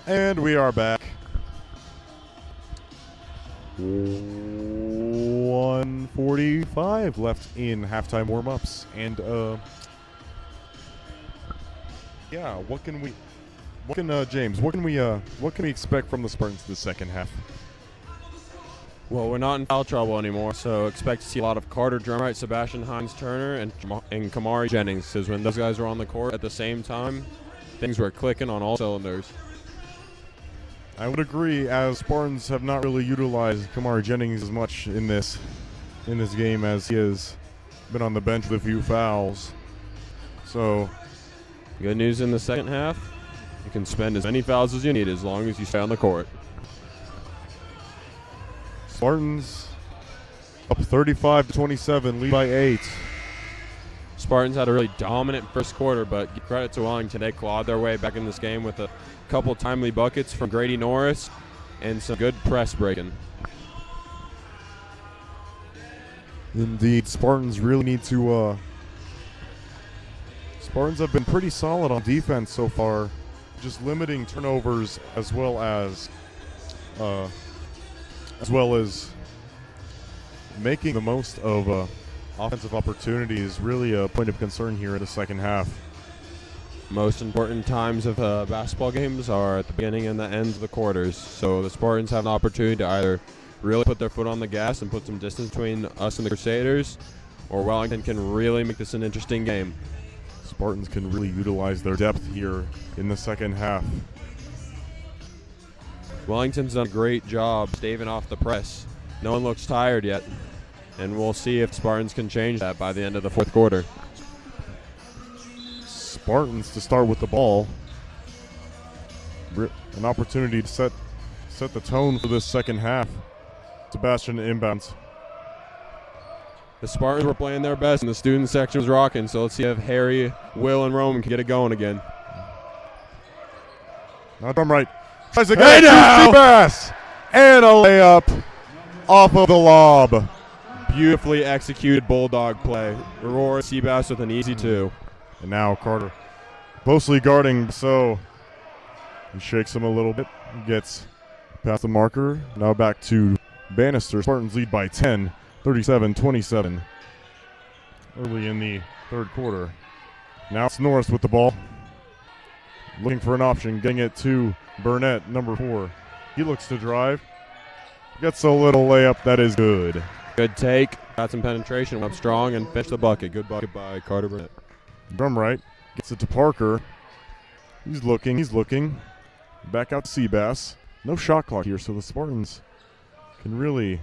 And we are back. 1:45 left in halftime warm-ups, and yeah, James, what can we expect from the Spartans this second half? Well, we're not in foul trouble anymore, so expect to see a lot of Carter Drumright, Sebastian Hines-Turner, and Kamari Jennings, because when those guys were on the court at the same time, things were clicking on all cylinders. I would agree, as Spartans have not really utilized Kamari Jennings as much in this game, as he has been on the bench with a few fouls. So, good news in the second half, you can spend as many fouls as you need as long as you stay on the court. Spartans up 35-27, lead by 8. Spartans had a really dominant first quarter, but give credit to Wellington. They clawed their way back in this game with a couple timely buckets from Grady Norris and some good press breaking. Indeed, Spartans really need to Spartans have been pretty solid on defense so far, just limiting turnovers as well as making the most of offensive opportunity is really a point of concern here in the second half. Most important times of basketball games are at the beginning and the ends of the quarters, so the Spartans have an opportunity to either really put their foot on the gas and put some distance between us and the Crusaders, or Wellington can really make this an interesting game. Spartans can really utilize their depth here in the second half. Wellington's done a great job staving off the press. No one looks tired yet, and we'll see if Spartans can change that by the end of the fourth quarter. Spartans to start with the ball. An opportunity to set the tone for this second half. Sebastian inbounds. The Spartans were playing their best, and the student section was rocking, so let's see if Harry, Will, and Roman can get it going again. Now Drumright tries to get Seabass, and a layup off of the lob. Beautifully executed Bulldog play. Aurora Seabass with an easy 2. And now Carter closely guarding, so he shakes him a little bit, gets past the marker. Now back to Bannister. Spartans lead by 10, 37-27. Early in the third quarter. Now it's Norris with the ball. Looking for an option, getting it to Burnett, number 4. He looks to drive. Gets a little layup, that is good. Good take, got some penetration, went up strong, and finished the bucket. Good bucket by Carter Burnett. Drumright gets it to Parker. He's looking. Back out to Seabass. No shot clock here, so the Spartans can really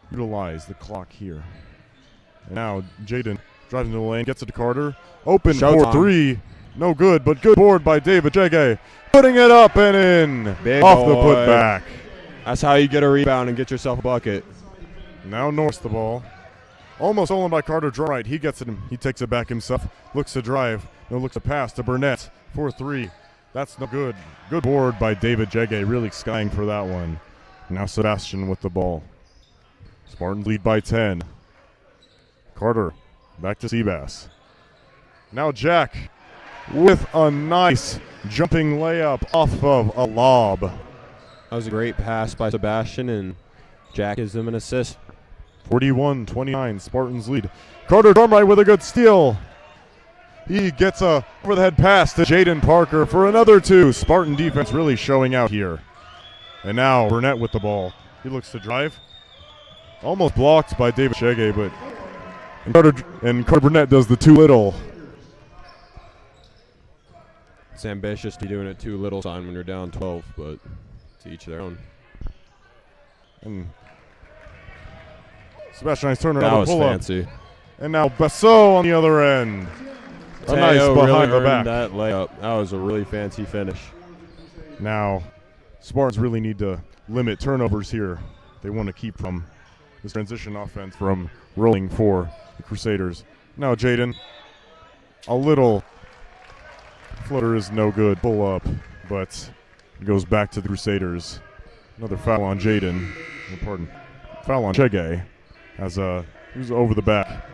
utilize the clock here. And now Jaden drives into the lane, gets it to Carter. Open for 3. No good, but good board by David Jege. Putting it up and in. Big off the boy. putback. That's how you get a rebound and get yourself a bucket. Now Norris the ball. Almost stolen by Carter Drumright. He gets it. He takes it back himself. Looks to drive. No, looks to pass to Burnett for 3. That's no good. Good board by David Jege. Really skying for that one. Now Sebastian with the ball. Spartans lead by 10. Carter back to Seabass. Now Jack with a nice jumping layup off of a lob. That was a great pass by Sebastian, and Jack gives him an assist. 41-29, Spartans lead. Carter Drumright with a good steal. He gets a over-the-head pass to Jaden Parker for another 2. Spartan defense really showing out here. And now Burnett with the ball. He looks to drive. Almost blocked by David Shege, but Carter Burnett does the too little. It's ambitious to be doing it too little sign when you're down 12, but to each their own. And Sebastian Hines-Turner that on was the pull-up. fancy. And now Basso on the other end. A nice Teo behind really the back. that layup. That was a really fancy finish. Now, Spartans really need to limit turnovers here. They want to keep from this transition offense from rolling for the Crusaders. Now Jaden, a little floater is no good. Pull up, but it goes back to the Crusaders. Another foul on Jaden. Pardon. Foul on Chege as who's over the back.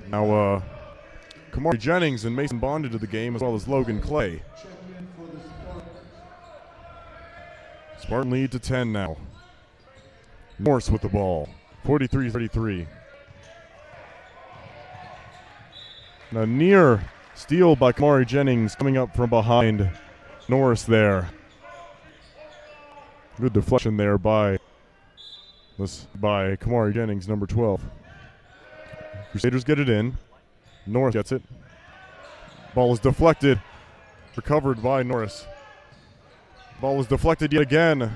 Now Kamari Jennings and Mason Bonded to the game, as well as Logan Clay. Spartan lead to 10 now. Norse with the ball, 43-33. A near steal by Kamari Jennings coming up from behind Norris there. Good deflection there by Kamari Jennings, number 12. Crusaders get it in. Norris gets it. Ball is deflected. Recovered by Norris. Ball was deflected yet again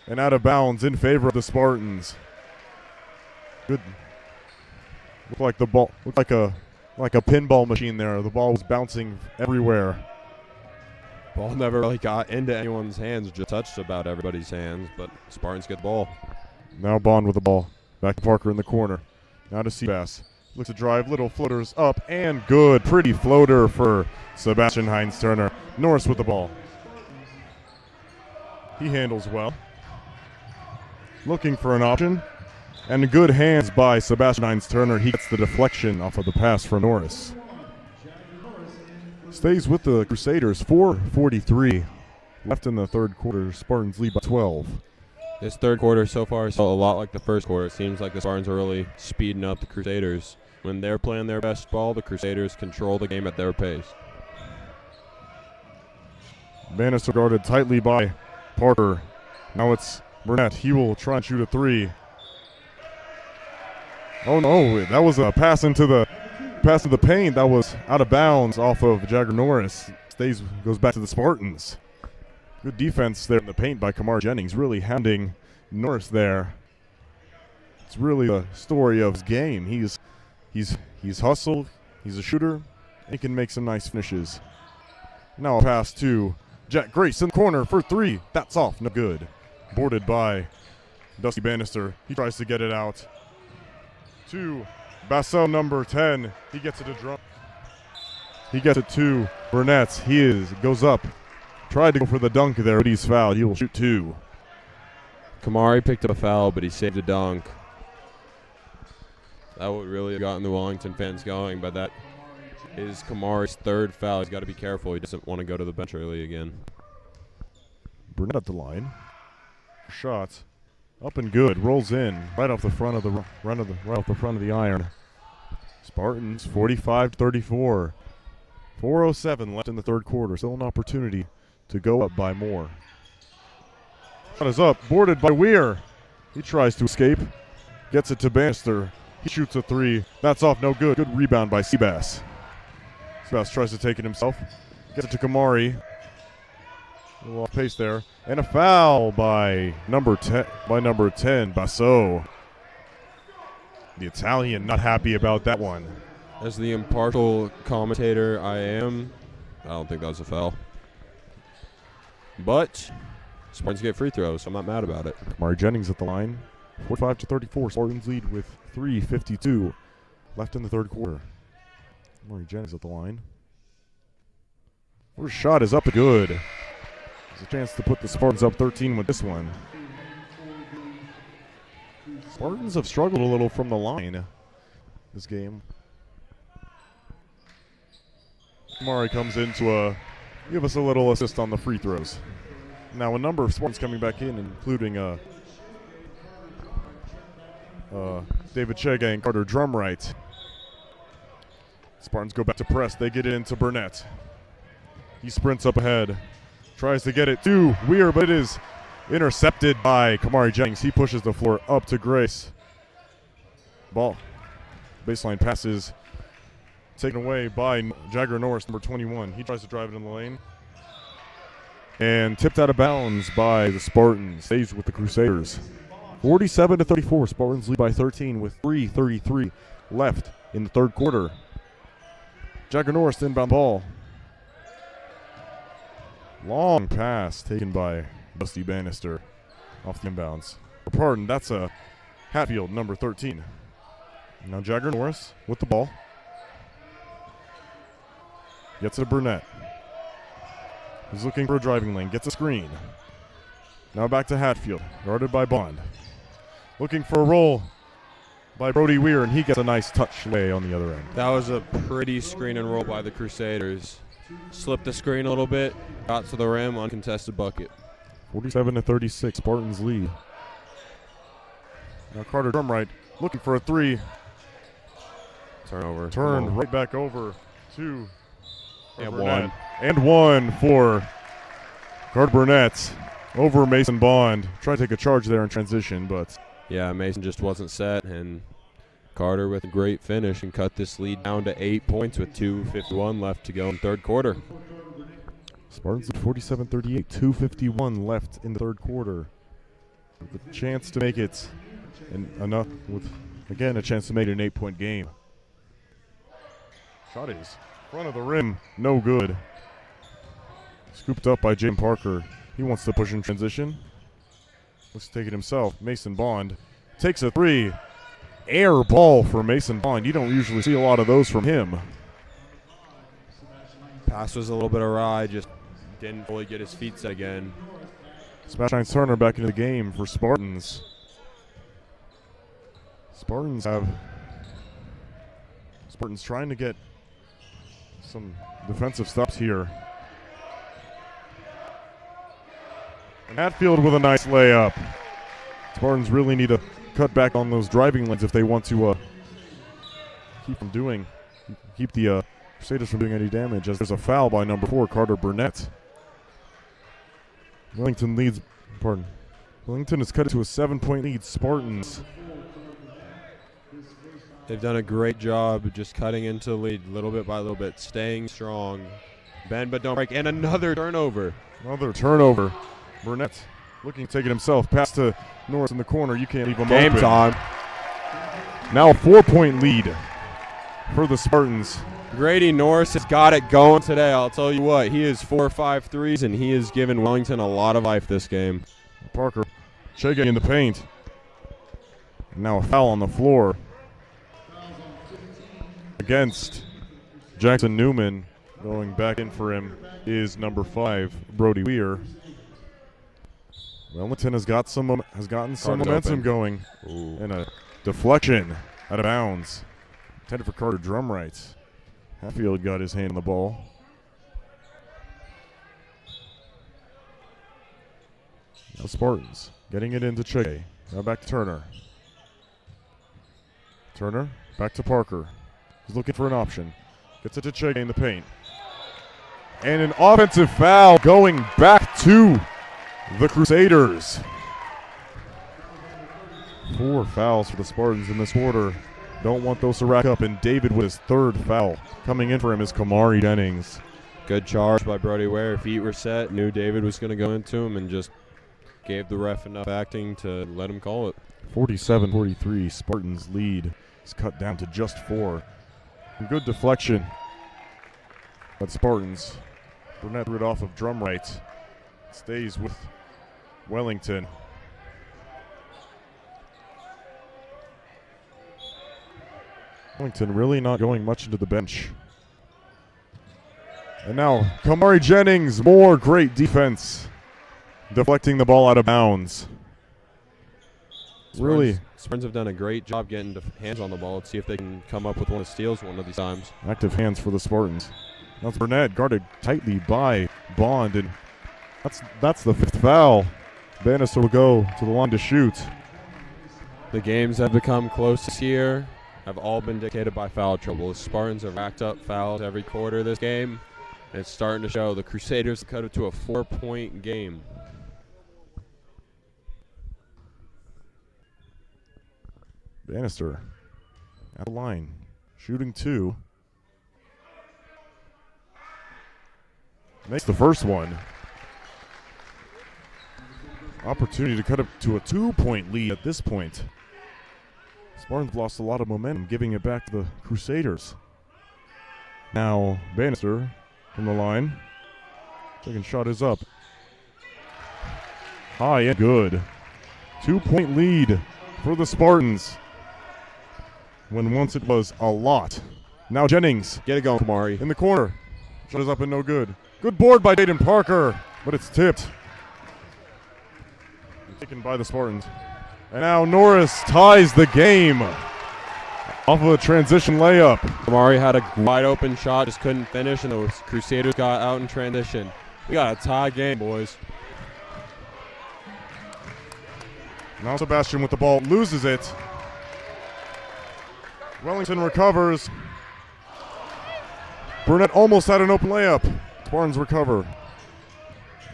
and out of bounds in favor of the Spartans. Good. Looked like the ball looked like a pinball machine there. The ball was bouncing everywhere. Ball never really got into anyone's hands, just touched about everybody's hands, but Spartans get the ball. Now Bond with the ball. Back to Parker in the corner. Now to Seabass. Looks to drive, little floaters up, and good. Pretty floater for Sebastian Hines-Turner. Norris with the ball. He handles well. Looking for an option. And good hands by Sebastian Hines-Turner. He gets the deflection off of the pass for Norris. Stays with the Crusaders, 4:43 left in the third quarter. Spartans lead by 12. This third quarter so far is a lot like the first quarter. It seems like the Spartans are really speeding up the Crusaders. When they're playing their best ball, the Crusaders control the game at their pace. Bannister guarded tightly by Parker. Now it's Burnett. He will try and shoot a three. Oh no, that was a pass into the paint. That was out of bounds off of Jagger Norris. Goes back to the Spartans. Good defense there in the paint by Kamar Jennings, really hounding Norris there. It's really the story of his game. He's hustled, he's a shooter, and he can make some nice finishes. Now a pass to Jack Grace in the corner for three. That's off, no good. Boarded by Dusty Bannister. He tries to get it out to Basso, number 10. He gets it to drum. He gets it to Burnett. Goes up. Tried to go for the dunk there, but he's fouled. He will shoot two. Kamari picked up a foul, but he saved a dunk. That would really have gotten the Wellington fans going, but that is Kamari's third foul. He's got to be careful. He doesn't want to go to the bench early again. Burnett at the line. Shot. Up and good. Rolls in right off the front of the iron. Spartans 45-34. 4:07 left in the third quarter. Still an opportunity to go up by more. Shot is up. Boarded by Weir. He tries to escape. Gets it to Bannister. He shoots a three. That's off. No good. Good rebound by Seabass. Seabass tries to take it himself. Gets it to Kamari. A little off pace there. And a foul by number 10, Basso. The Italian not happy about that one. As the impartial commentator I don't think that was a foul. But Spartans get free throws, so I'm not mad about it. Kamari Jennings at the line. 45-34. Spartans lead with 3:52 left in the third quarter. Kamari Jennings at the line. First shot is up and good. There's a chance to put the Spartans up 13 with this one. Spartans have struggled a little from the line this game. Kamari comes in to give us a little assist on the free throws. Now a number of Spartans coming back in, including David Chega and Carter Drumright. Spartans go back to press. They get it into Burnett. He sprints up ahead. Tries to get it to Weir, but it is intercepted by Kamari Jennings. He pushes the floor up to Grace. Ball. Baseline passes taken away by Jagger Norris, number 21. He tries to drive it in the lane. And tipped out of bounds by the Spartans. Stays with the Crusaders. 47-34. Spartans lead by 13 with 3:33 left in the third quarter. Jagger Norris inbound ball. Long pass taken by Dusty Bannister off the inbounds. Pardon, that's a Hatfield, number 13. Now Jagger Norris with the ball. Gets it to Burnett. He's looking for a driving lane. Gets a screen. Now back to Hatfield. Guarded by Bond. Looking for a roll by Brody Weir, and he gets a nice touch lay on the other end. That was a pretty screen and roll by the Crusaders. Slipped the screen a little bit. Got to the rim. Uncontested bucket. 47-36, Spartans lead. Now Carter Drumright looking for a three. Turnover. Turn right back over to And Burnett. one. And one for Carter Burnett over Mason Bond. Try to take a charge there in transition, but Yeah, Mason just wasn't set, and Carter with a great finish and cut this lead down to 8 points with 2:51 left to go in third quarter. Spartans at 47-38, 2:51 left in the third quarter. With a chance to make it enough with, again, a chance to make it an 8-point game. Shot is front of the rim, no good. Scooped up by Jaden Parker. He wants to push in transition. Looks to take it himself. Mason Bond takes a three. Air ball for Mason Bond. You don't usually see a lot of those from him. Pass was a little bit awry, just didn't fully get his feet set again. Sebastian Turner back into the game for Spartans. Spartans trying to get some defensive stops here. And Hatfield with a nice layup. Spartans really need to cut back on those driving lanes if they want to keep the Crusaders from doing any damage, as there's a foul by number 4, Carter Burnett. Wellington has cut it to a 7-point lead. Spartans. They've done a great job just cutting into the lead little bit by little bit, staying strong. Bend but don't break, and another turnover. Another turnover. Burnett looking to take it himself. Pass to Norris in the corner. You can't leave him Game open. time. Now a 4-point lead for the Spartans. Grady Norris has got it going today. I'll tell you what, he is 4 or 5 threes, and he has given Wellington a lot of life this game. Parker shaking in the paint. And now a foul on the floor against Jackson Newman. Going back in for him is number 5, Brody Weir. Wellington has gotten some momentum open. going. Ooh. And a deflection out of bounds. Intended for Carter Drumright. Hatfield got his hand on the ball. Now Spartans getting it into Che. Now back to Turner. Turner back to Parker. He's looking for an option. Gets it to Che in the paint. And an offensive foul going back to the Crusaders. 4 fouls for the Spartans in this order. Don't want those to rack up, and David with his 3rd foul. Coming in for him is Kamari Jennings. Good charge by Brody Ware. Feet were set, knew David was going to go into him, and just gave the ref enough acting to let him call it. 47-43, Spartans lead is cut down to just 4. Good deflection. But Spartans, Burnett threw it off of Drumright. Stays with Wellington. Wellington really not going much into the bench. And now Kamari Jennings, more great defense. Deflecting the ball out of bounds. Really Spartans have done a great job getting hands on the ball. Let's see if they can come up with one of the steals one of these times. active hands for the Spartans. Now it's Burnett guarded tightly by Bond, and that's the 5th foul. Bannister will go to the line to shoot. The games have become close this year, have all been dictated by foul trouble. The Spartans have racked up fouls every quarter of this game, and it's starting to show. The Crusaders cut it to a 4-point game. Bannister at the line, shooting 2. Makes the first one. Opportunity to cut it to a 2-point lead at this point. Spartans lost a lot of momentum, giving it back to the Crusaders. Now Bannister from the line. Second shot is up. High and good. 2-point lead for the Spartans, when once it was a lot. Now Jennings. Get it going, Kamari. In the corner. Shot is up and no good. Good board by Jaden Parker, but it's tipped. Taken by the Spartans. And now Norris ties the game off of a transition layup. Kamari had a wide open shot, just couldn't finish, and the Crusaders got out in transition. We got a tie game, boys. Now Sebastian with the ball, loses it. Wellington recovers. Burnett almost had an open layup. Spartans recover.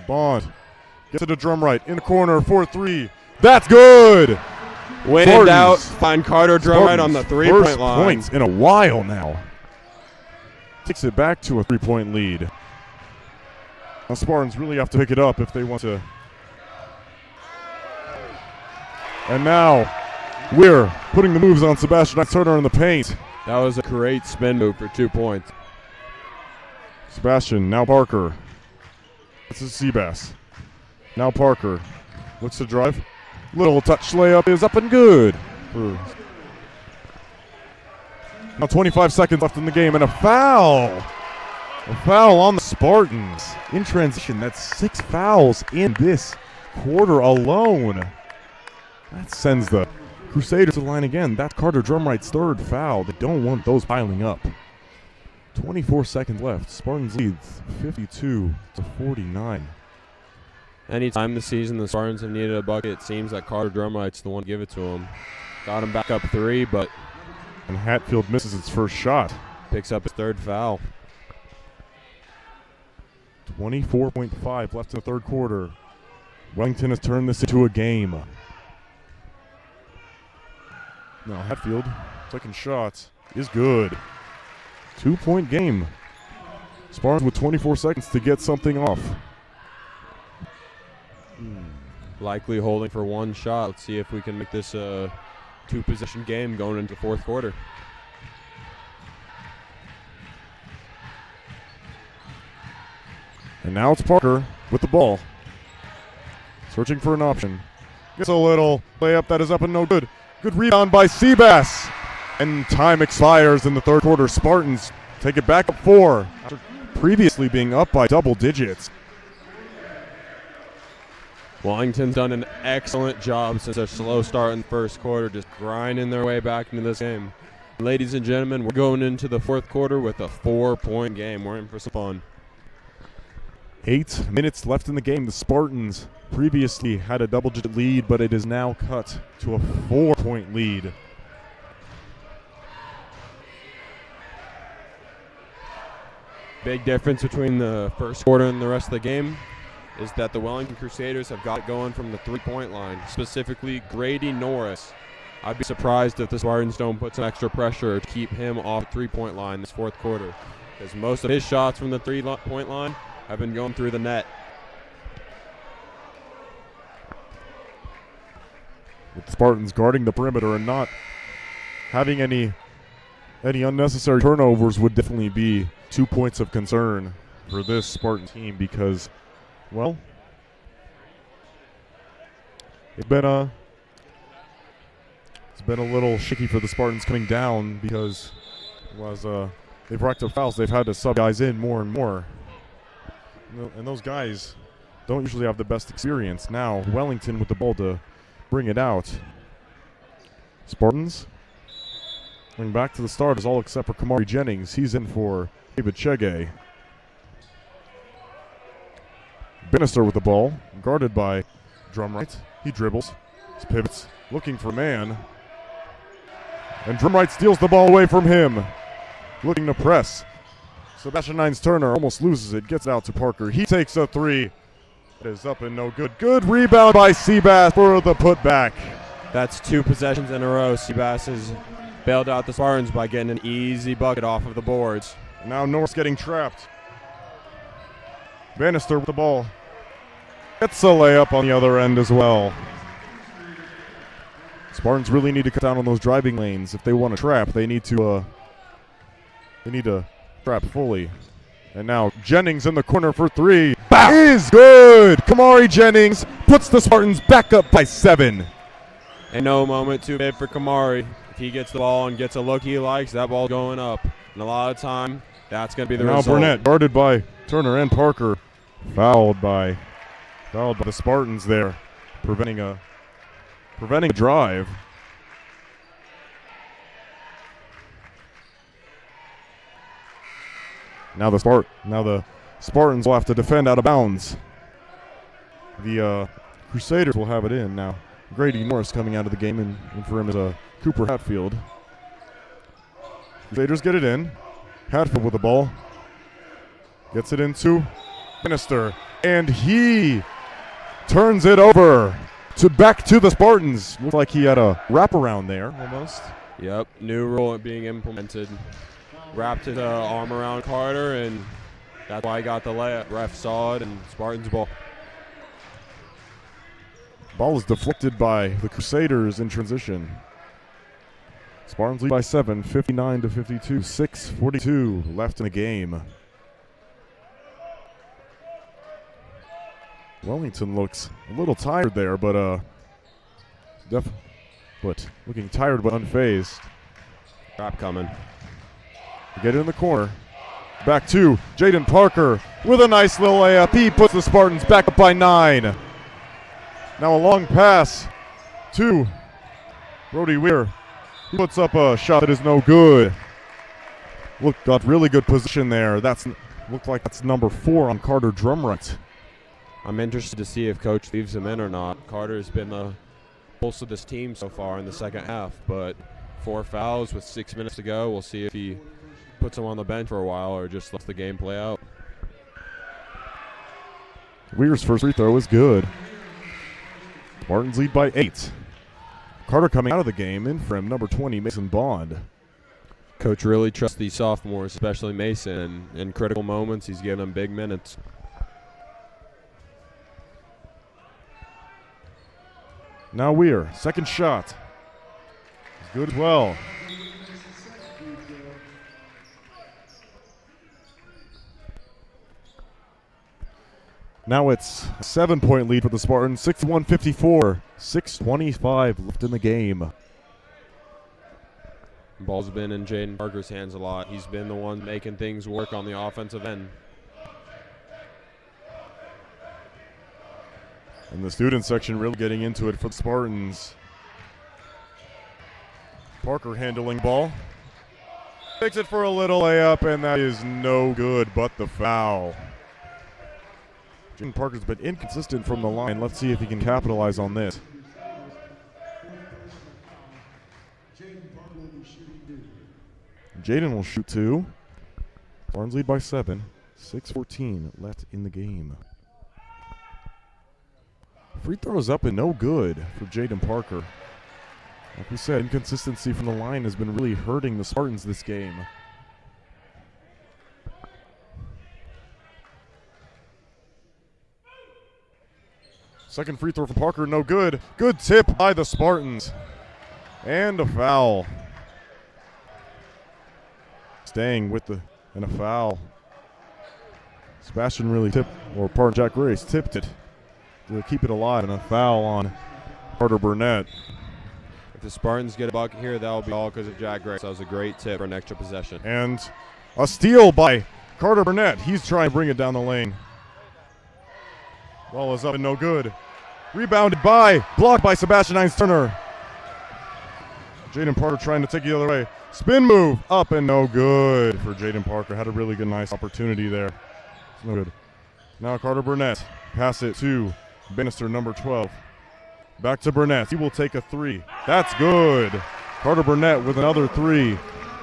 Bond gets it to drum right in the corner, 4-3. That's good! When in doubt, find Carter drum right on the three-point line. First points in a while now. Takes it back to a three-point lead. Now Spartans really have to pick it up if they want to. And now we're putting the moves on Sebastian Turner in the paint. That was a great spin move for 2 points. Sebastian, now Parker. This is Seabass. Now Parker looks to drive. Little touch layup is up and good. Now 25 seconds left in the game and a foul. A foul on the Spartans. In transition, that's 6 fouls in this quarter alone. That sends the Crusaders to the line again. That's Carter Drumright's third foul. They don't want those piling up. 24 seconds left. Spartans leads 52-49. Anytime this season the Spartans have needed a bucket, it seems that Carter Drumright's the one to give it to him. Got him back up 3, but and Hatfield misses its first shot. Picks up his third foul. 24.5 left in the third quarter. Wellington has turned this into a game. Now Hatfield, second shot is good. 2-point game. Spartans with 24 seconds to get something off. Likely holding for one shot. Let's see if we can make this a two-possession game going into the fourth quarter. And now it's Parker with the ball. Searching for an option. Gets a little layup that is up and no good. Good rebound by Seabass. And time expires in the third quarter. Spartans take it back up 4 after previously being up by double digits. Wellington's done an excellent job since their slow start in the first quarter, just grinding their way back into this game. Ladies and gentlemen, we're going into the fourth quarter with a 4-point game. We're in for some fun. 8 minutes left in the game. The Spartans previously had a double-digit lead, but it is now cut to a 4-point lead. Big difference between the first quarter and the rest of the game is that the Wellington Crusaders have got it going from the three-point line, specifically Grady Norris. I'd be surprised if the Spartans don't put some extra pressure to keep him off the three-point line this fourth quarter, because most of his shots from the three-point line have been going through the net. With the Spartans guarding the perimeter and not having any unnecessary turnovers would definitely be 2 points of concern for this Spartan team, because, well, it's been a little shaky for the Spartans coming down, because they've racked up fouls. They've had to sub guys in more and more, and those guys don't usually have the best experience. Now Wellington with the ball to bring it out. Spartans going back to the starters, all except for Kamari Jennings. He's in for David Chege. Bannister with the ball, guarded by Drumright. He dribbles, pivots, looking for a man. And Drumright steals the ball away from him. Looking to press. Sebastian Turner almost loses it, gets it out to Parker. He takes a 3. It is up and no good. Good rebound by Seabass for the putback. That's 2 possessions in a row. Seabass has bailed out the Spartans by getting an easy bucket off of the boards. Now Norris getting trapped. Bannister with the ball. Gets a layup on the other end as well. Spartans really need to cut down on those driving lanes. If they want to trap, they need to trap fully. And now Jennings in the corner for 3. Bow! Is good! Kamari Jennings puts the Spartans back up by 7. And no moment too big for Kamari. If he gets the ball and gets a look he likes, that ball going up. And a lot of time, that's going to be the result. Now Burnett, guarded by Turner and Parker. Fouled by the Spartans there, preventing a drive. Now the Spartans will have to defend out of bounds. The Crusaders will have it in now. Grady Norris coming out of the game, and for him is Cooper Hatfield. Crusaders get it in. Hatfield with the ball. Gets it into Bannister, and he turns it over back to the Spartans. Looks like he had a wraparound there almost. Yep, new rule being implemented. Wrapped his arm around Carter, and that's why he got the layup. Ref saw it, and Spartans ball. Ball is deflected by the Crusaders in transition. Spartans lead by 7, 59-52, 6:42 left in the game. Wellington looks a little tired there, but looking tired but unfazed. Trap coming. Get it in the corner. Back to Jaden Parker with a nice little layup. He puts the Spartans back up by 9. Now a long pass to Brody Weir. He puts up a shot that is no good. Got really good position there. Looked like that's number 4 on Carter Drumright. I'm interested to see if Coach leaves him in or not. Carter's been the pulse of this team so far in the second half, but 4 fouls with 6 minutes to go. We'll see if he puts him on the bench for a while or just lets the game play out. Weir's first free throw is good. Spartans lead by 8. Carter coming out of the game in from number 20, Mason Bond. Coach really trusts these sophomores, especially Mason. In critical moments, he's giving them big minutes. Now Weir, second shot. It's good as well. Now it's a 7-point lead for the Spartans, 61-54, 6:25 left in the game. Ball's been in Jaden Parker's hands a lot. He's been the one making things work on the offensive end. And the student section really getting into it for the Spartans. Parker handling ball. Takes it for a little layup, and that is no good but the foul. Jaden Parker's been inconsistent from the line. Let's see if he can capitalize on this. Jaden will shoot 2. Spartans lead by 7. 6:14 left in the game. Free throws up and no good for Jaden Parker. Like we said, inconsistency from the line has been really hurting the Spartans this game. Second free throw from Parker, no good. Good tip by the Spartans. And a foul. Staying with and a foul. Sebastian really Jack Grace tipped it to keep it alive, and a foul on Carter Burnett. If the Spartans get a bucket here, that'll be all because of Jack Grace. That was a great tip for an extra possession. And a steal by Carter Burnett. He's trying to bring it down the lane. Ball is up and no good. Rebounded blocked by Sebastian Hines-Turner. Jaden Parker trying to take it the other way. Spin move, up and no good for Jaden Parker. Had a really good, nice opportunity there. It's no good. Now Carter Burnett. Pass it to Bannister, number 12. Back to Burnett. He will take a 3. That's good. Carter Burnett with another 3.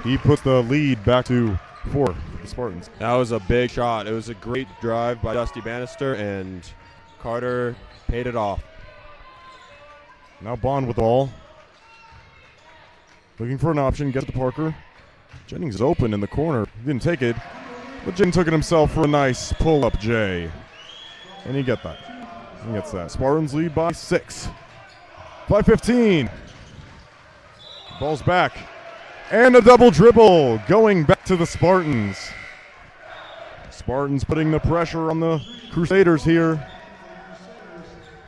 He puts the lead back to 4 for the Spartans. That was a big shot. It was a great drive by Dusty Bannister, and Carter paid it off. Now Bond with the ball. Looking for an option, gets to Parker. Jennings is open in the corner. He didn't take it, but Jennings took it himself for a nice pull-up J. And he gets that. Spartans lead by 6. 5:15. Ball's back. And a double dribble going back to the Spartans. Spartans putting the pressure on the Crusaders here.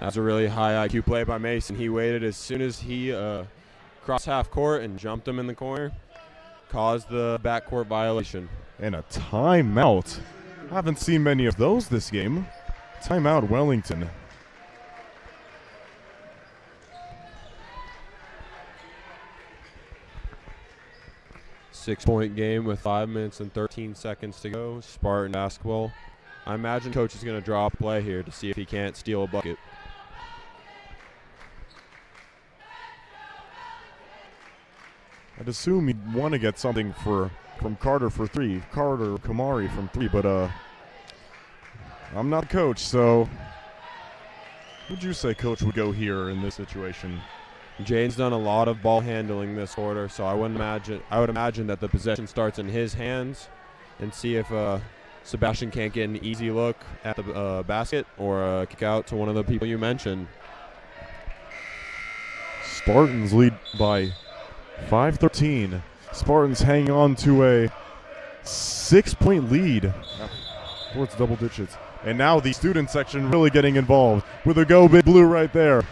That's a really high IQ play by Mason. He waited as soon as he crossed half court and jumped him in the corner. Caused the backcourt violation. And a timeout. I haven't seen many of those this game. Timeout Wellington. Six-point game with 5 minutes and 13 seconds to go. Spartan basketball. I imagine Coach is going to draw a play here to see if he can't steal a bucket. I'd assume he'd want to get something from Carter for three. Carter Kamari from three, but I'm not a coach, so would you say coach would go here in this situation? Jaden's done a lot of ball handling this quarter, so I would imagine that the possession starts in his hands, and see if Sebastian can't get an easy look at the basket or kick out to one of the people you mentioned. Spartans lead by 5-13. Spartans hang on to a 6-point lead towards double digits. And now the student section really getting involved with a Go Big Blue right there.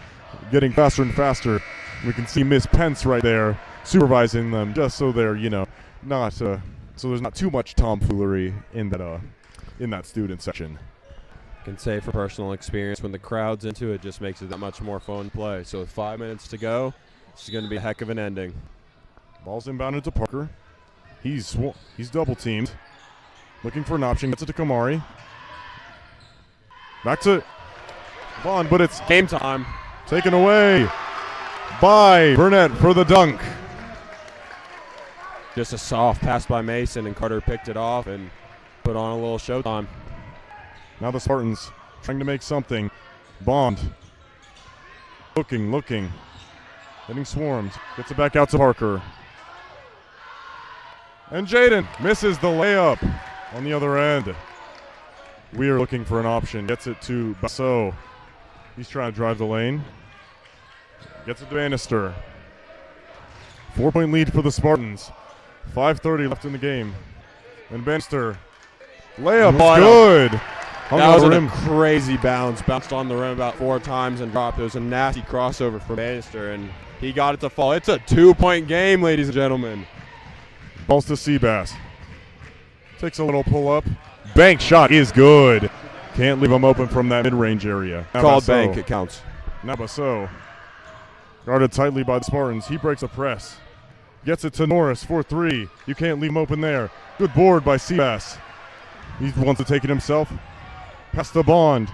Getting faster and faster. We can see Miss Pence right there supervising them just so they're, not so there's not too much tomfoolery in that student section. I can say from personal experience, when the crowd's into it, just makes it that much more fun to play. So with 5 minutes to go, this is going to be a heck of an ending. Ball's inbounded to Parker. He's double teamed. Looking for an option. Gets it to Kamari. Back to Vaughn, but it's game time. Taken away by Burnett for the dunk. Just a soft pass by Mason, and Carter picked it off and put on a little showtime. Now the Spartans trying to make something. Bond. Looking. Getting swarmed. Gets it back out to Parker. And Jaden misses the layup on the other end. We are looking for an option. Gets it to Basso. He's trying to drive the lane. Gets it to Bannister. 4-point lead for the Spartans. 5:30 left in the game. And Bannister. Layup is good. That was a crazy bounce. Bounced on the rim about 4 times and dropped. It was a nasty crossover from Bannister, and he got it to fall. It's a 2-point game, ladies and gentlemen. Balls to Seabass. Takes a little pull-up. Bank shot is good. Can't leave him open from that mid-range area. Called bank, it counts. Now Basso. Guarded tightly by the Spartans. He breaks a press. Gets it to Norris for 3. You can't leave him open there. Good board by Seabass. He wants to take it himself. Pass to Bond.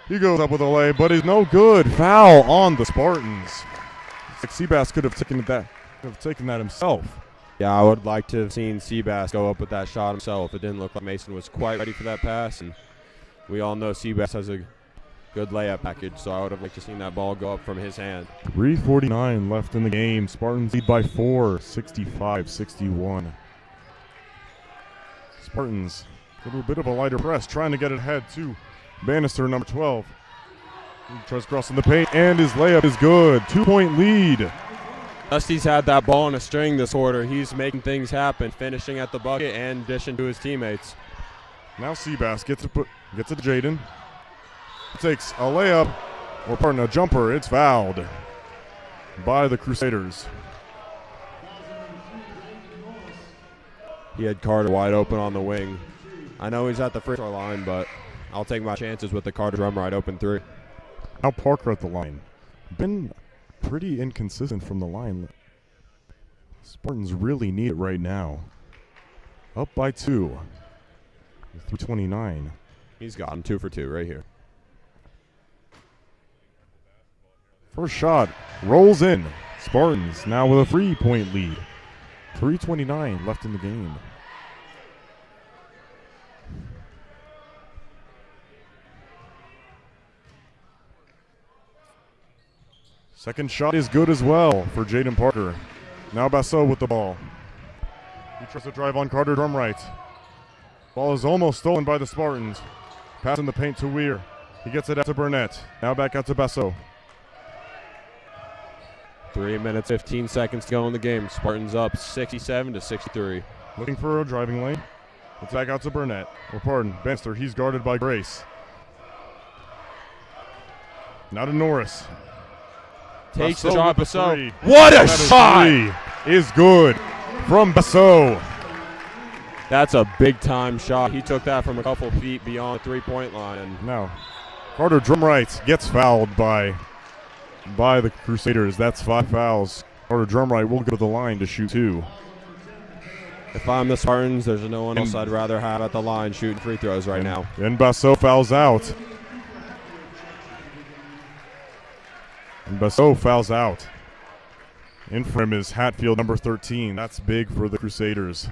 He goes up with a lay, but is no good. Foul on the Spartans. Like Seabass could have taken that himself. Yeah, I would like to have seen Seabass go up with that shot himself. It didn't look like Mason was quite ready for that pass, and we all know Seabass has a good layup package, so I would have liked to seen that ball go up from his hand. 3:49 left in the game. Spartans lead by 4, 65-61. Spartans, a little bit of a lighter press, trying to get it ahead to Bannister, number 12. He tries crossing the paint, and his layup is good. 2-point lead. Dusty's had that ball in a string this quarter. He's making things happen, finishing at the bucket and dishing to his teammates. Now Seabass gets it to Jaden. Takes a layup, a jumper. It's fouled by the Crusaders. He had Carter wide open on the wing. I know he's at the free throw line, but I'll take my chances with the Carter drum right open 3. Now Parker at the line. Been pretty inconsistent from the line. Spartans really need it right now. Up by 2. 3:29. He's gotten 2 for 2 right here. First shot rolls in. Spartans now with a 3-point lead. 3:29 left in the game. Second shot is good as well for Jaden Parker. Now Basso with the ball. He tries to drive on Carter Drumright. Ball is almost stolen by the Spartans. Pass in the paint to Weir. He gets it out to Burnett. Now back out to Basso. 3 minutes, 15 seconds to go in the game. Spartans up 67-63. Looking for a driving lane. It's back out to Burnett. Bannister. He's guarded by Grace. Now to Norris. Takes the shot, Basso. What a shot! Is good from Basso. That's a big-time shot. He took that from a couple feet beyond the 3-point line. Now, Carter Drumright gets fouled by the Crusaders. That's 5 fouls. Carter Drumright will go to the line to shoot 2. If I'm the Spartans, there's no one else I'd rather have at the line shooting free throws right now. And Basso fouls out. In for him is Hatfield, number 13. That's big for the Crusaders.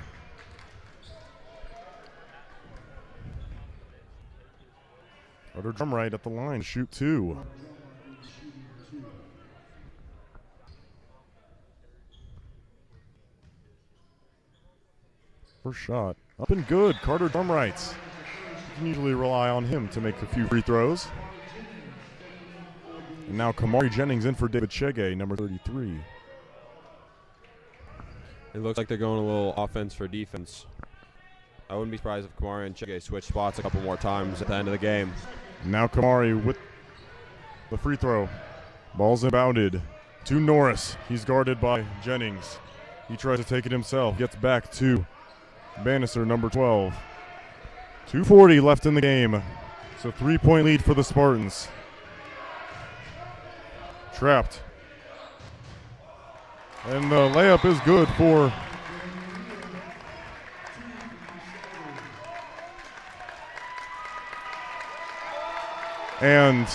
Carter Drumright at the line, shoot 2. First shot, up and good. Carter Drumright. You can usually rely on him to make a few free throws. And now Kamari Jennings in for David Chege, number 33. It looks like they're going a little offense for defense. I wouldn't be surprised if Kamari and Chege switch spots a couple more times at the end of the game. Now Kamari with the free throw. Ball's inbounded to Norris. He's guarded by Jennings. He tries to take it himself. Gets back to Bannister, number 12. 2:40 left in the game. It's a 3-point lead for the Spartans. Trapped. And the layup is good for and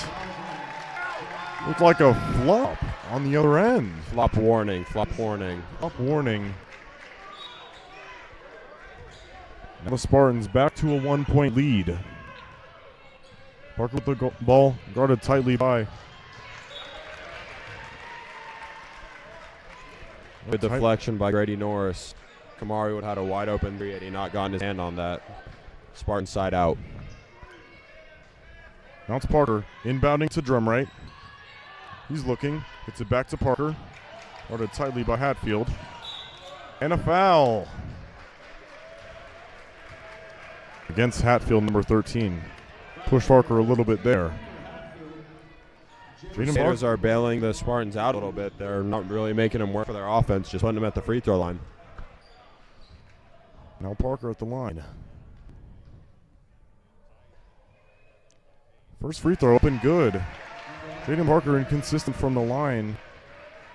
looked like a flop on the other end. Flop warning, flop warning. Flop warning. Now the Spartans back to a 1-point lead. Parker with the ball, guarded tightly by. Good deflection by Grady Norris. Kamari would have had a wide open three had he not gotten his hand on that. Spartan side out. Now it's Parker, inbounding to Drumright. He's looking, gets it back to Parker. Guarded tightly by Hatfield. And a foul against Hatfield, number 13. Push Parker a little bit there. Crusaders are bailing the Spartans out a little bit. They're not really making them work for their offense, just putting them at the free throw line. Now Parker at the line. First free throw up and good. Jaden Parker inconsistent from the line.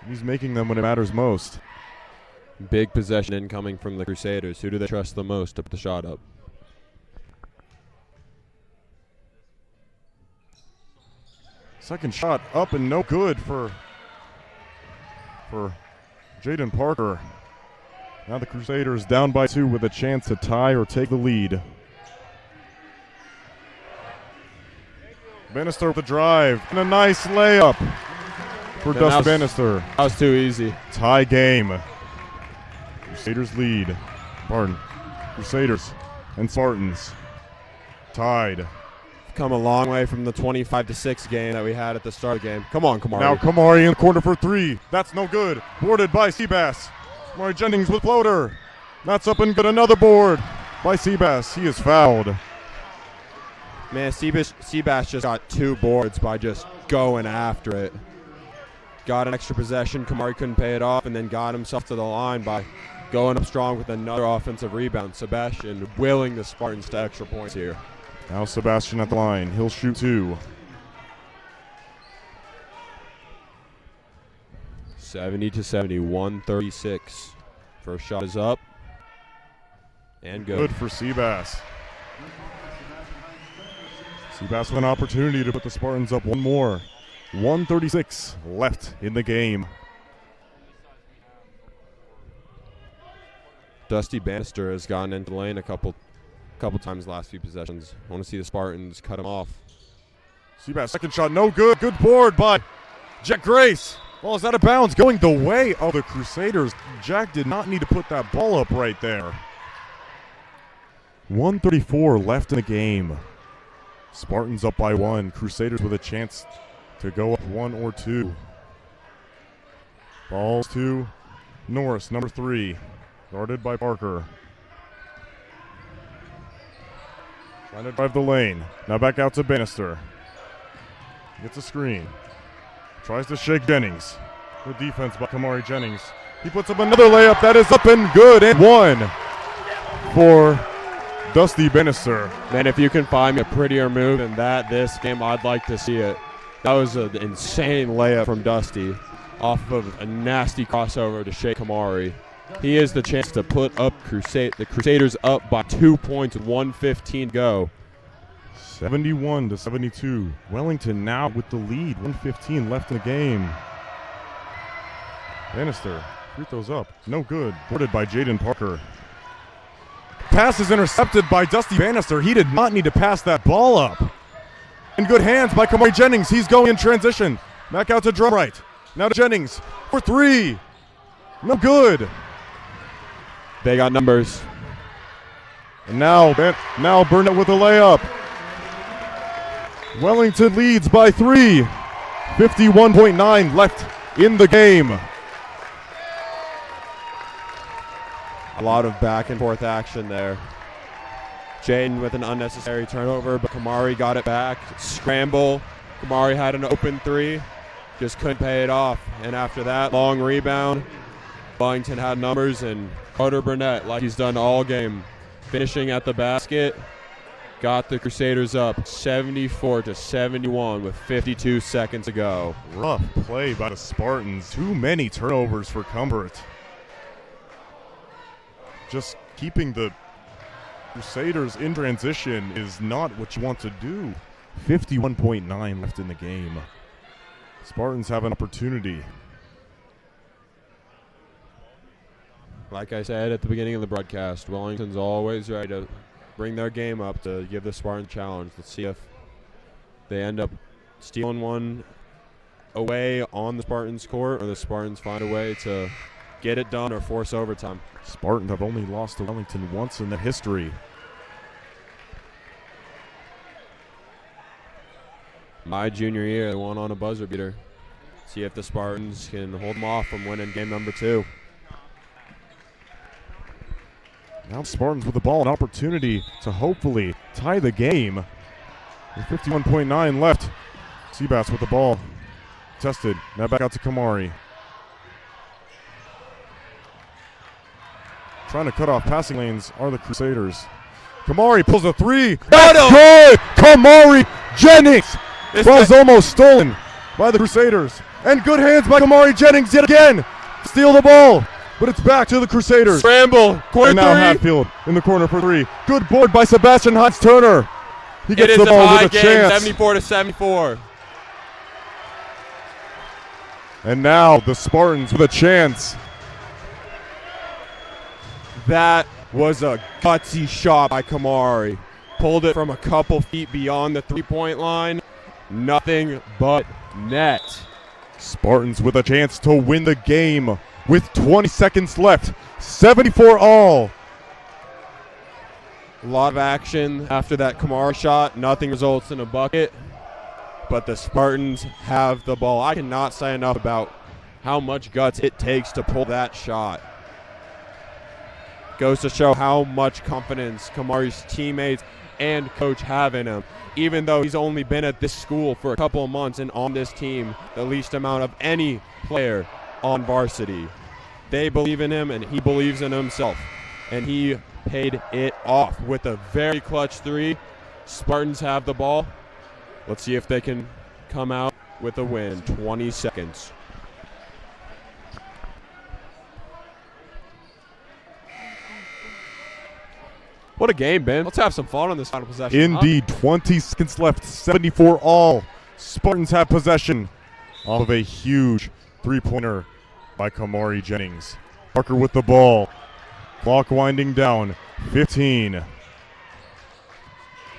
He's making them when it matters most. Big possession incoming from the Crusaders. Who do they trust the most to put the shot up? Second shot up and no good for Jaden Parker. Now the Crusaders down by 2 with a chance to tie or take the lead. Bannister with the drive and a nice layup for Dustin Bannister. That was too easy. Tie game. Crusaders lead. Crusaders and Spartans tied. Come a long way from the 25-6 game that we had at the start of the game. Come on, Kamari. Now Kamari in the corner for 3. That's no good. Boarded by Seabass. Kamari Jennings with floater. That's up and good. Another board by Seabass. He is fouled. Man, Seabass just got 2 boards by just going after it. Got an extra possession. Kamari couldn't pay it off, and then got himself to the line by going up strong with another offensive rebound. Sebastian willing the Spartans to extra points here. Now Sebastian at the line. He'll shoot 2. 70-70, 136. First shot is up. And good. Good for Seabass. Seabass with an opportunity to put the Spartans up one more. 1:36 left in the game. Dusty Bannister has gotten into the lane a couple times the last few possessions. I want to see the Spartans cut him off. Seabass second shot, no good. Good board by Jack Grace. Ball is out of bounds, going the way of the Crusaders. Jack did not need to put that ball up right there. 1:34 left in the game. Spartans up by 1. Crusaders with a chance to go up 1 or 2. Balls to Norris, number 3. Guarded by Parker. Trying to drive the lane. Now back out to Bannister. Gets a screen. Tries to shake Jennings. Good defense by Kamari Jennings. He puts up another layup. That is up and good. And 1 for Dusty Bannister. Man, if you can find me a prettier move than that this game, I'd like to see it. That was an insane layup from Dusty off of a nasty crossover to Shea Kamari. He has the chance to put up the Crusaders up by 2 points with 1:15 to go. 71-72. Wellington now with the lead. 1:15 left in the game. Bannister, free throws up. No good. Boarded by Jaden Parker. Pass is intercepted by Dusty Bannister. He did not need to pass that ball up. In good hands by Kamari Jennings. He's going in transition. Back out to Drumright. Now to Jennings for three. No good. They got numbers. And now Burnett with a layup. Wellington leads by 3. 51.9 left in the game. A lot of back and forth action there. Jaden with an unnecessary turnover, but Kamari got it back. Scramble. Kamari had an open three. Just couldn't pay it off. And after that, long rebound. Wellington had numbers, and Carter Burnett, like he's done all game, finishing at the basket, got the Crusaders up 74-71 with 52 seconds to go. Rough play by the Spartans. Too many turnovers for Cumbert. Just keeping the Crusaders in transition is not what you want to do. 51.9 left in the game. Spartans have an opportunity. Like I said at the beginning of the broadcast, Wellington's always ready to bring their game up to give the Spartans a challenge. Let's see if they end up stealing one away on the Spartans' court, or the Spartans find a way to get it done or force overtime. Spartans have only lost to Wellington once in their history. My junior year, they won on a buzzer beater. See if the Spartans can hold them off from winning game number 2. Now Spartans with the ball, an opportunity to hopefully tie the game. With 51.9 left. Seabass with the ball. Tested. Now back out to Kamari. Trying to cut off passing lanes are the Crusaders. Kamari pulls a three. That's good! Kamari Jennings! Ball's almost stolen by the Crusaders. And good hands by Kamari Jennings yet again. Steal the ball. But it's back to the Crusaders. Scramble. Corner and now three. Hatfield in the corner for 3. Good board by Sebastian Hines-Turner. He gets the ball with a chance. 74-74. And now the Spartans with a chance. That was a gutsy shot by Kamari. Pulled it from a couple feet beyond the three-point line. Nothing but net. Spartans with a chance to win the game with 20 seconds left. 74 all. A lot of action after that Kamari shot. Nothing results in a bucket. But the Spartans have the ball. I cannot say enough about how much guts it takes to pull that shot. Goes to show how much confidence Kamari's teammates and coach have in him. Even though he's only been at this school for a couple of months and on this team the least amount of any player on varsity. They believe in him and he believes in himself. And he paid it off with a very clutch 3. Spartans have the ball. Let's see if they can come out with a win. 20 seconds. What a game, Ben. Let's have some fun on this final possession. Indeed, 20 seconds left, 74 all. Spartans have possession off of a huge three-pointer by Kamari Jennings. Parker with the ball. Clock winding down, 15.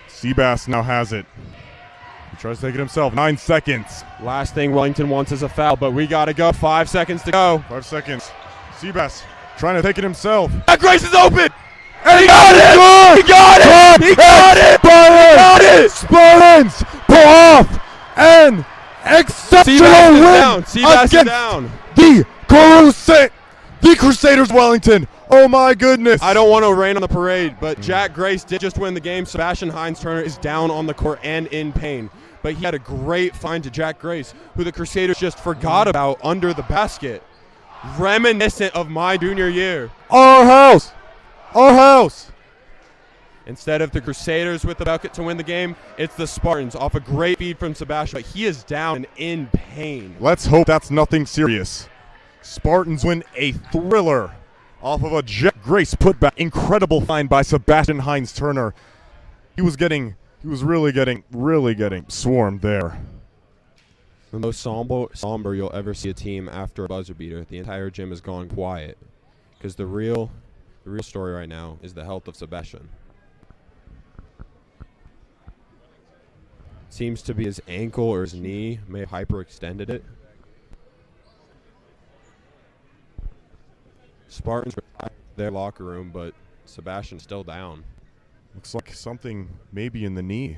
Seabass now has it. He tries to take it himself, 9 seconds. Last thing Wellington wants is a foul, but we got to go. 5 seconds to go. 5 seconds. Seabass trying to take it himself. Grace is open! And he got it! He got it! He got it! Spartans! Spartans pull off an exceptional win against the Crusaders Wellington. Oh my goodness! I don't want to rain on the parade, but Jack Grace did just win the game. Sebastian Hines-Turner is down on the court and in pain, but he had a great find to Jack Grace, who the Crusaders just forgot about under the basket. Reminiscent of my junior year. Our house! Our house! Instead of the Crusaders with the bucket to win the game, it's the Spartans off a great feed from Sebastian, but he is down and in pain. Let's hope that's nothing serious. Spartans win a thriller off of a Jack Grace putback. Incredible find by Sebastian Hines-Turner. He was really getting swarmed there. The most somber you'll ever see a team after a buzzer beater. The entire gym has gone quiet because the real story right now is the health of Sebastian. Seems to be his ankle or his knee may have hyperextended it. Spartans retired their locker room, but Sebastian's still down. Looks like something maybe in the knee.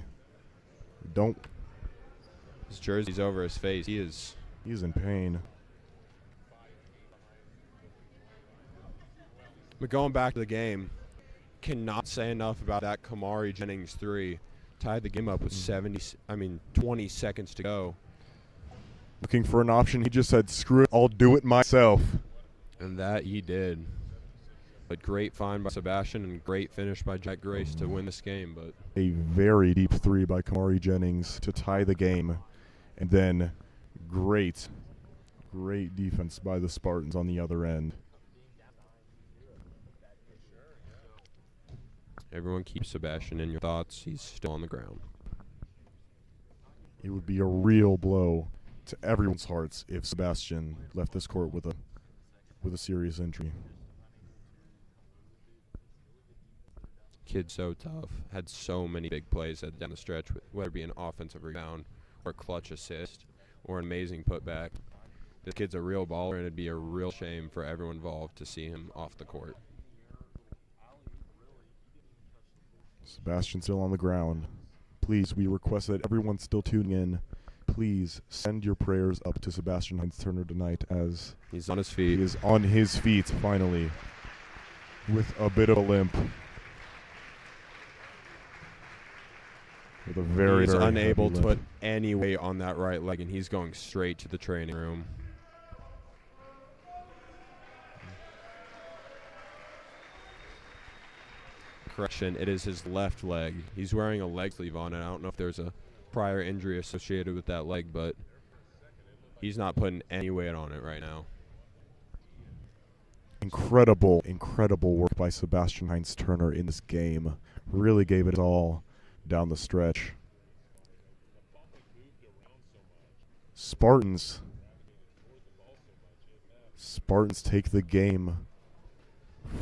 His jersey's over his face. He's in pain. But going back to the game, cannot say enough about that Kamari Jennings 3. Tied the game up with 20 seconds to go. Looking for an option, he just said, screw it, I'll do it myself. And that he did. But great find by Sebastian and great finish by Jack Grace to win this game. But a very deep three by Kamari Jennings to tie the game. And then great defense by the Spartans on the other end. Everyone keep Sebastian in your thoughts. He's still on the ground. It would be a real blow to everyone's hearts if Sebastian left this court with a serious injury. Kid's so tough. Had so many big plays down the stretch, whether it be an offensive rebound or a clutch assist or an amazing putback. This kid's a real baller, and it'd be a real shame for everyone involved to see him off the court. Sebastian still on the ground. Please, we request that everyone still tuning in, please send your prayers up to Sebastian Hines-Turner tonight as he's on his feet. He is on his feet finally with a bit of a limp. With a very, he's very unable to limp. put any weight on that right leg, and he's going straight to the training room. Correction, it is his left leg. He's wearing a leg sleeve on it. I don't know if there's a prior injury associated with that leg, but he's not putting any weight on it right now. Incredible work by Sebastian Hines-Turner in this game. Really gave it all down the stretch. Spartans take the game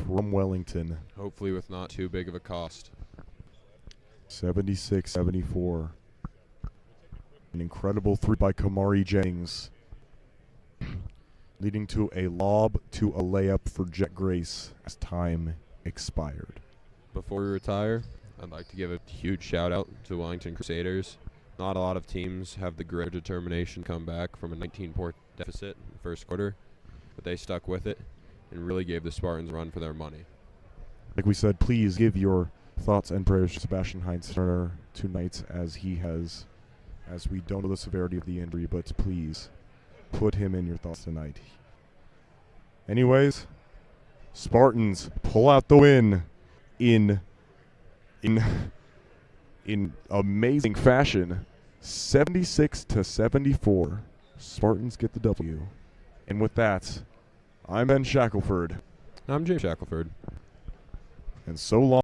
from Wellington. Hopefully with not too big of a cost. 76-74. An incredible three by Kamari Jennings, leading to a lob to a layup for Jet Grace as time expired. Before we retire, I'd like to give a huge shout out to Wellington Crusaders. Not a lot of teams have the grit or determination to come back from a 19-point deficit in the first quarter, but they stuck with it and really gave the Spartans a run for their money. Like we said, please give your thoughts and prayers to Sebastian Hines-Turner tonight as we don't know the severity of the injury, but please put him in your thoughts tonight. Anyways, Spartans pull out the win in amazing fashion. 76-74. Spartans get the W. And with that, I'm Ben Shackelford. I'm James Shackelford. And so long.